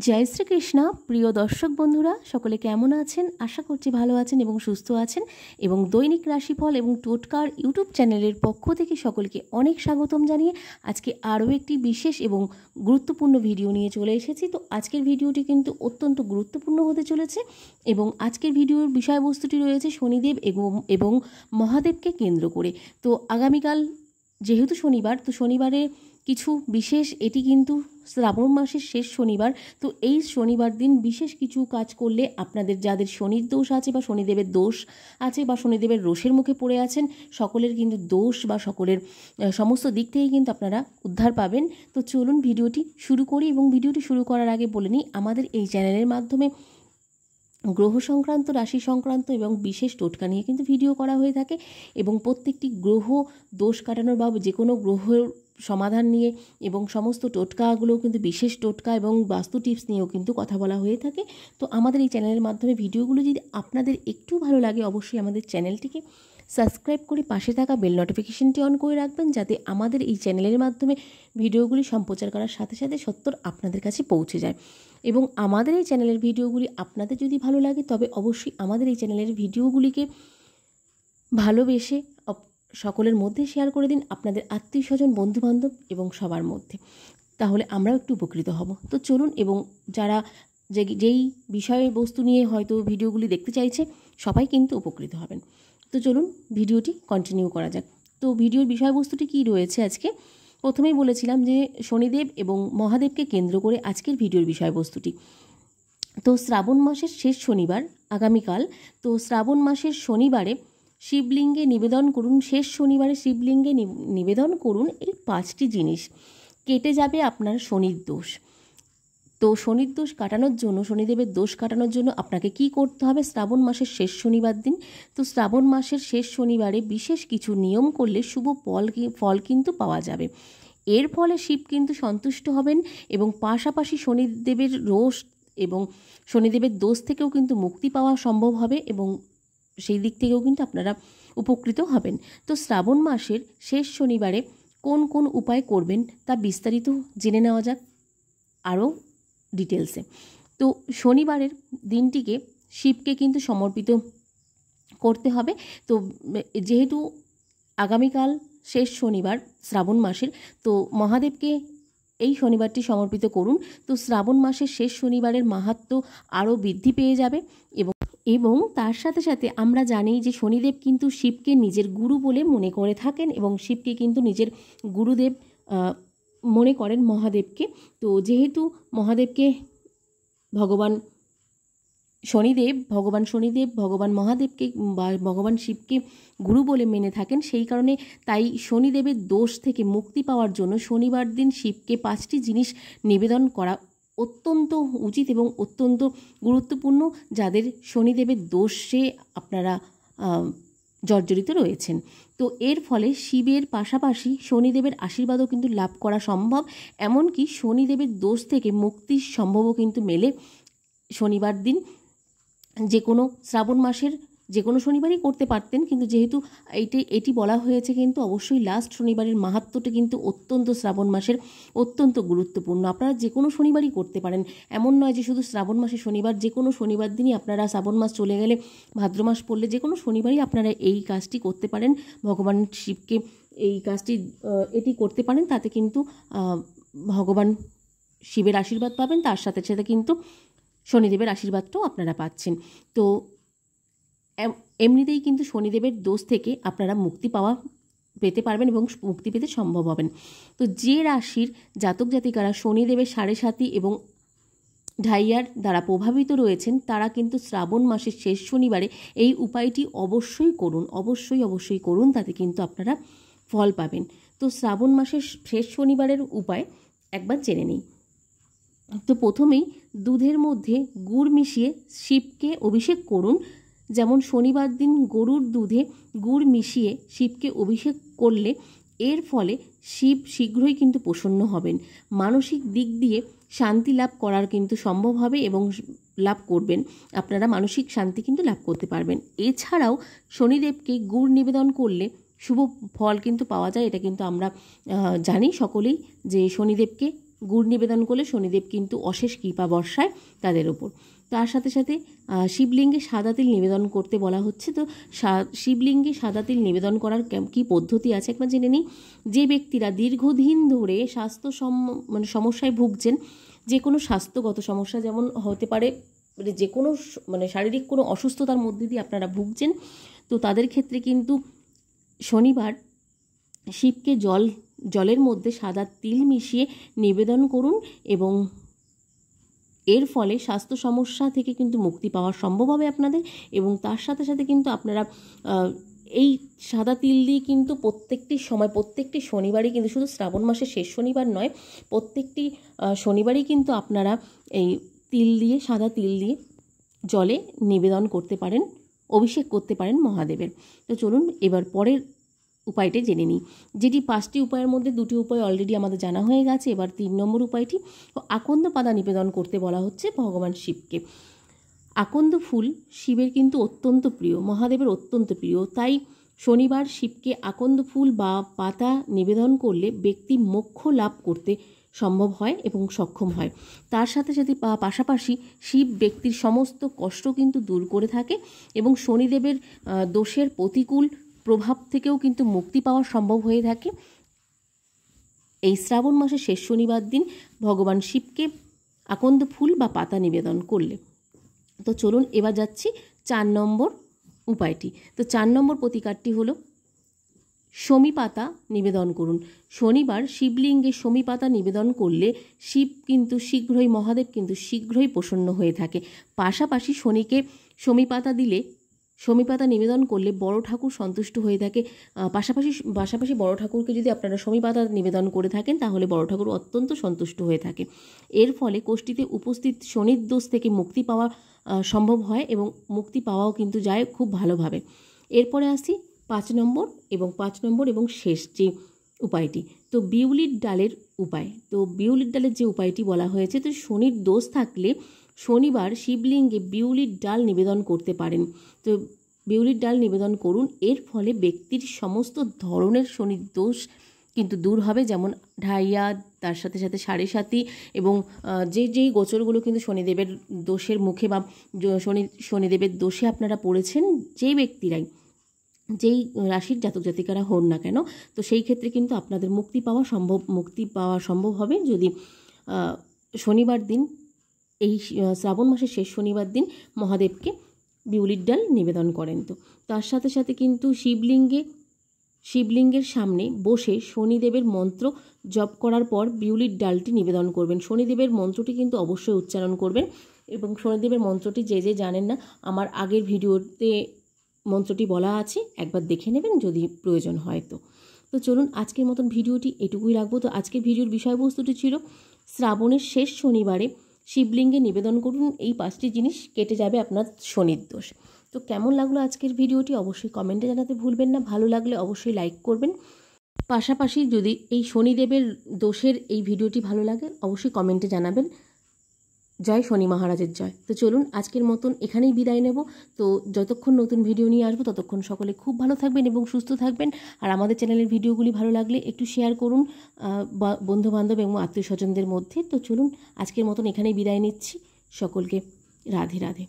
জয় শ্রীকৃষ্ণ। প্রিয় দর্শক বন্ধুরা সকলে কেমন আছেন? আশা করছি ভালো আছেন এবং সুস্থ আছেন। এবং দৈনিক রাশিফল এবং টোটকার ইউটিউব চ্যানেলের পক্ষ থেকে সকলকে অনেক স্বাগতম জানিয়ে আজকে আরও একটি বিশেষ এবং গুরুত্বপূর্ণ ভিডিও নিয়ে চলে এসেছি। তো আজকের ভিডিওটি কিন্তু অত্যন্ত গুরুত্বপূর্ণ হতে চলেছে এবং আজকের ভিডিওর বিষয়বস্তুটি রয়েছে শনিদেব এবং মহাদেবকে কেন্দ্র করে। তো আগামীকাল যেহেতু শনিবার, তো শনিবারে কিছু বিশেষ, এটি কিন্তু শ্রাবণ মাসের শেষ শনিবার। তো এই শনিবার দিন বিশেষ কিছু কাজ করলে আপনাদের যাদের শনির দোষ আছে বা শনিদেবের দোষ আছে বা শনিদেবের রোষের মুখে পড়ে আছেন, সকলের কিন্তু দোষ বা সকলের সমস্ত দিক থেকে কিন্তু আপনারা উদ্ধার পাবেন। তো চলুন ভিডিওটি শুরু করি। এবং ভিডিওটি শুরু করার আগে বলে নিই, আমাদের এই চ্যানেলের মাধ্যমে গ্রহ সংক্রান্ত, রাশি সংক্রান্ত এবং বিশেষ টোটকা নিয়ে কিন্তু ভিডিও করা হয়ে থাকে এবং প্রত্যেকটি গ্রহ দোষ কাটানোর বা যে কোনো গ্রহের সমাধান নিয়ে এবং সমস্ত টোটকাগুলোও কিন্তু বিশেষ টোটকা এবং বাস্তু টিপস নিয়েও কিন্তু কথা বলা হয়ে থাকে। তো আমাদের এই চ্যানেলের মাধ্যমে ভিডিওগুলো যদি আপনাদের একটু ভালো লাগে, অবশ্যই আমাদের চ্যানেলটিকে সাবস্ক্রাইব করে পাশে থাকা বেল নোটিফিকেশনটি অন করে রাখবেন, যাতে আমাদের এই চ্যানেলের মাধ্যমে ভিডিওগুলি সম্প্রচার করার সাথে সাথে সত্বর আপনাদের কাছে পৌঁছে যায়। এবং আমাদের এই চ্যানেলের ভিডিওগুলি আপনাদের যদি ভালো লাগে, তবে অবশ্যই আমাদের এই চ্যানেলের ভিডিওগুলিকে ভালোবেসে সকলের মধ্যে শেয়ার করে দিন, আপনাদের আত্মীয় স্বজন, বন্ধুবান্ধব এবং সবার মধ্যে। তাহলে আমরাও একটু উপকৃত হব। তো চলুন, এবং যারা যেই বিষয়বস্তু নিয়ে হয়তো ভিডিওগুলি দেখতে চাইছে, সবাই কিন্তু উপকৃত হবেন। তো চলুন ভিডিওটি কন্টিনিউ করা যাক। তো ভিডিওর বিষয়বস্তুটি কী রয়েছে আজকে? প্রথমেই বলেছিলাম যে শনিদেব এবং মহাদেবকে কেন্দ্র করে আজকের ভিডিওর বিষয়বস্তুটি। তো শ্রাবণ মাসের শেষ শনিবার আগামীকাল। তো শ্রাবণ মাসের শনিবারে শিবলিঙ্গে নিবেদন করুন, শেষ শনিবারে শিবলিঙ্গে নিবেদন করুন এই 5টি জিনিস। কেটে যাবে আপনার শনির দোষ। তো শনির দোষ কাটানোর জন্য, শনিদেবের দোষ কাটানোর জন্য আপনাকে কি করতে হবে? শ্রাবণ মাসের শেষ শনিবার দিন, তো শ্রাবণ মাসের শেষ শনিবারে বিশেষ কিছু নিয়ম করলে শুভ ফল কিন্তু পাওয়া যাবে। এর ফলে শিব কিন্তু সন্তুষ্ট হবেন এবং পাশাপাশি শনিদেবের রোষ এবং শনিদেবের দোষ থেকেও কিন্তু মুক্তি পাওয়া সম্ভব হবে এবং সেই দিক থেকেও কিন্তু আপনারা উপকৃত হবেন। তো শ্রাবণ মাসের শেষ শনিবারে কোন কোন উপায় করবেন তা বিস্তারিত জেনে নেওয়া যাক আরও ডিটেলসে। তো শনিবারের দিনটিকে শিবকে কিন্তু সমর্পিত করতে হবে। তো যেহেতু আগামীকাল শেষ শনিবার শ্রাবণ মাসের, তো মহাদেবকে এই শনিবারটি সমর্পিত করুন। তো শ্রাবণ মাসের শেষ শনিবারের মাহাত্ম্য আরও বৃদ্ধি পেয়ে যাবে এবং তার সাথে সাথে আমরা জানি যে শনিদেব কিন্তু শিবকে নিজের গুরু বলে মনে করে থাকেন এবং শিবকে কিন্তু নিজের গুরুদেব মনে করেন মহাদেবকে। তো যেহেতু মহাদেবকে ভগবান শনিদেব ভগবান মহাদেবকে বা ভগবান শিবকে গুরু বলে মেনে থাকেন, সেই কারণে তাই শনিদেবের দোষ থেকে মুক্তি পাওয়ার জন্য শনিবার দিন শিবকে 5টি জিনিস নিবেদন করা অত্যন্ত উচিত এবং অত্যন্ত গুরুত্বপূর্ণ, যাদের শনিদেবের দোষে আপনারা জর্জরিত রয়েছেন। তো এর ফলে শিবের পাশাপাশি শনিদেবের আশীর্বাদও কিন্তু লাভ করা সম্ভব। এমনকি শনিদেবের দোষ থেকে মুক্তির সম্ভবও কিন্তু মেলে শনিবার দিন। যে কোনো শ্রাবণ মাসের যে কোনো শনিবারই করতে পারতেন, কিন্তু যেহেতু এটি বলা হয়েছে, কিন্তু অবশ্যই লাস্ট শনিবারের মাহাত্ম্যটা কিন্তু অত্যন্ত শ্রাবণ মাসের অত্যন্ত গুরুত্বপূর্ণ। আপনারা যে কোনো শনিবারই করতে পারেন, এমন নয় যে শুধু শ্রাবণ মাসের শনিবার। যে কোনো শনিবার দিনই আপনারা, শ্রাবণ মাস চলে গেলে ভাদ্র মাস পড়লে যে কোনো শনিবারই আপনারা এই কাজটি করতে পারেন, ভগবান শিবকে এই কাজটি এটি করতে পারেন। তাতে কিন্তু ভগবান শিবের আশীর্বাদ পাবেন, তার সাথে সাথে কিন্তু শনিদেবের আশীর্বাদটাও আপনারা পাচ্ছেন। তো এমনিতেই কিন্তু শনিদেবের দোষ থেকে আপনারা মুক্তি পেতে পারবেন এবং মুক্তি পেতে সম্ভব হবেন। তো যে রাশির জাতক জাতিকারা শনিদেবের 7.5 এবং ঢাইয়ার দ্বারা প্রভাবিত রয়েছেন, তারা কিন্তু শ্রাবণ মাসের শেষ শনিবারে এই উপায়টি অবশ্যই করুন, তাতে কিন্তু আপনারা ফল পাবেন। তো শ্রাবণ মাসের শেষ শনিবারের উপায় একবার জেনে নিই। তো প্রথমেই দুধের মধ্যে গুড় মিশিয়ে শিবকে অভিষেক করুন। যেমন শনিবার দিন গরুর দুধে গুড় মিশিয়ে শিবকে অভিষেক করলে এর ফলে শিব শীঘ্রই কিন্তু প্রসন্ন হবেন। মানসিক দিক দিয়ে শান্তি লাভ করার কিন্তু সম্ভব হবে এবং লাভ করবেন, আপনারা মানসিক শান্তি কিন্তু লাভ করতে পারবেন। এছাড়াও শনিদেবকে গুড় নিবেদন করলে শুভ ফল কিন্তু পাওয়া যায়। এটা কিন্তু আমরা জানি সকলেই যে শনিদেবকে গুড় নিবেদন করলে শনিদেব কিন্তু অশেষ কৃপা বর্ষায় তাদের ওপর। তার সাথে সাথে শিবলিঙ্গে সাদা তিল নিবেদন করতে বলা হচ্ছে। তো শিবলিঙ্গে সাদা তিল নিবেদন করার কী পদ্ধতি আছে একবার জেনে নিই। যে ব্যক্তিরা দীর্ঘদিন ধরে স্বাস্থ্য সমস্যায় ভুগছেন, যে কোনো স্বাস্থ্যগত সমস্যা, যেমন হতে পারে যে কোনো শারীরিক কোনো অসুস্থতার মধ্যে দিয়ে আপনারা ভুগছেন, তো তাদের ক্ষেত্রে কিন্তু শনিবার শিবকে জলের মধ্যে সাদা তিল মিশিয়ে নিবেদন করুন এবং এর ফলে স্বাস্থ্য সমস্যা থেকে কিন্তু মুক্তি পাওয়া সম্ভব হবে আপনাদের। এবং তার সাথে সাথে কিন্তু আপনারা এই সাদা তিল দিয়ে কিন্তু প্রত্যেকটি শনিবারই, কিন্তু শুধু শ্রাবণ মাসের শেষ শনিবার নয়, প্রত্যেকটি শনিবারই কিন্তু আপনারা এই সাদা তিল দিয়ে জলে নিবেদন করতে পারেন, অভিষেক করতে পারেন মহাদেবের। তো চলুন এবার পরের উপায়টি জেনে নিই, যেটি 5টি উপায়ের মধ্যে 2টি উপায় অলরেডি আমাদের জানা হয়ে গেছে। এবার 3 নম্বর উপায়টি, আকন্দ পাতা নিবেদন করতে বলা হচ্ছে ভগবান শিবকে। আকন্দ ফুল শিবের কিন্তু অত্যন্ত প্রিয়, মহাদেবের অত্যন্ত প্রিয়। তাই শনিবার শিবকে আকন্দ ফুল বা পাতা নিবেদন করলে ব্যক্তি মোক্ষ লাভ করতে সম্ভব হয় এবং সক্ষম হয়। তার সাথে সাথে পাশাপাশি শিব ব্যক্তির সমস্ত কষ্ট কিন্তু দূর করে থাকে এবং শনিদেবের দোষের প্রতিকূল প্রভাব থেকেও কিন্তু মুক্তি পাওয়া সম্ভব হয়ে থাকে এই শ্রাবণ মাসের শেষ শনিবার দিন ভগবান শিবকে আকন্দ ফুল বা পাতা নিবেদন করলে। তো চলুন এবার যাচ্ছি 4 নম্বর উপায়টি। তো 4 নম্বর প্রতিকারটি হলো শমী পাতা নিবেদন করুন। শনিবার শিবলিঙ্গে শমী পাতা নিবেদন করলে শিব কিন্তু মহাদেব কিন্তু শীঘ্রই প্রসন্ন হয়ে থাকে। পাশাপাশি শনিকে শমী পাতা নিবেদন করলে বড় ঠাকুর সন্তুষ্ট হয়ে থাকে। পাশাপাশি বড় ঠাকুরকে যদি আপনারা শমী পাতা নিবেদন করে থাকেন তাহলে বড় ঠাকুর অত্যন্ত সন্তুষ্ট হয়ে থাকে। এর ফলে কোষ্ঠীতে উপস্থিত শনির দোষ থেকে মুক্তি পাওয়া সম্ভব হয় এবং মুক্তি পাওয়াও কিন্তু যায় খুব ভালোভাবে। এরপরে আসি 5 নম্বর এবং শেষ যে উপায়টি, তো বিউলির ডালের উপায়। তো বিউলির ডালের যে উপায়টি বলা হয়েছে, তো শনির দোষ থাকলে শনিবার শিবলিঙ্গে বিউলির ডাল নিবেদন করতে পারেন। তো বিউলির ডাল নিবেদন করুন, এর ফলে ব্যক্তির সমস্ত ধরনের শনির দোষ কিন্তু দূর হবে, যেমন ঢাইয়া, তার সাথে সাথে সাড়ে সাতি এবং যেই গোচরগুলো কিন্তু শনিদেবের দোষের মুখে বা শনিদেবের দোষে আপনারা পড়েছেন, যেই ব্যক্তিরাই যেই রাশির জাতক জাতিকারা হন না কেন, তো সেই ক্ষেত্রে কিন্তু আপনাদের মুক্তি পাওয়া সম্ভব হবে যদি শনিবার দিন, এই শ্রাবণ মাসের শেষ শনিবার দিন মহাদেবকে বিউলির ডাল নিবেদন করেন। তো তার সাথে সাথে কিন্তু শিবলিঙ্গের সামনে বসে শনিদেবের মন্ত্র জপ করার পর বিউলির ডালটি নিবেদন করবেন। শনিদেবের মন্ত্রটি কিন্তু অবশ্যই উচ্চারণ করবেন এবং শনিদেবের মন্ত্রটি যে জানেন না, আমার আগের ভিডিওতে মন্ত্রটি বলা আছে, একবার দেখে নেবেন যদি প্রয়োজন হয়। তো চলুন আজকের মতন ভিডিওটি এটুকুই রাখবো। তো আজকের ভিডিওর বিষয়বস্তুটি ছিল শ্রাবণের শেষ শনিবারে শিবলিঙ্গে নিবেদন করুন এই 5টি জিনিস, কেটে যাবে আপনার শনির দোষ। তো কেমন লাগলো আজকের ভিডিওটি অবশ্যই কমেন্টে জানাতে ভুলবেন না। ভালো লাগলে অবশ্যই লাইক করবেন। পাশাপাশি যদি এই শনিদেবের দোষের এই ভিডিওটি ভালো লাগে অবশ্যই কমেন্টে জানাবেন। জয় শনি মহারাজের জয়। তো চলুন আজকের মতন এখানেই বিদায় নেব। তো যতক্ষণ নতুন ভিডিও নিয়ে আসবো ততক্ষণ সকলে খুব ভালো থাকবেন এবং সুস্থ থাকবেন। আর আমাদের চ্যানেলের ভিডিওগুলি ভালো লাগলে একটু শেয়ার করুন বন্ধুবান্ধব এবং আত্মীয় স্বজনদের মধ্যে। তো চলুন আজকের মতন এখানেই বিদায় নিচ্ছি। সকলকে রাধে রাধে।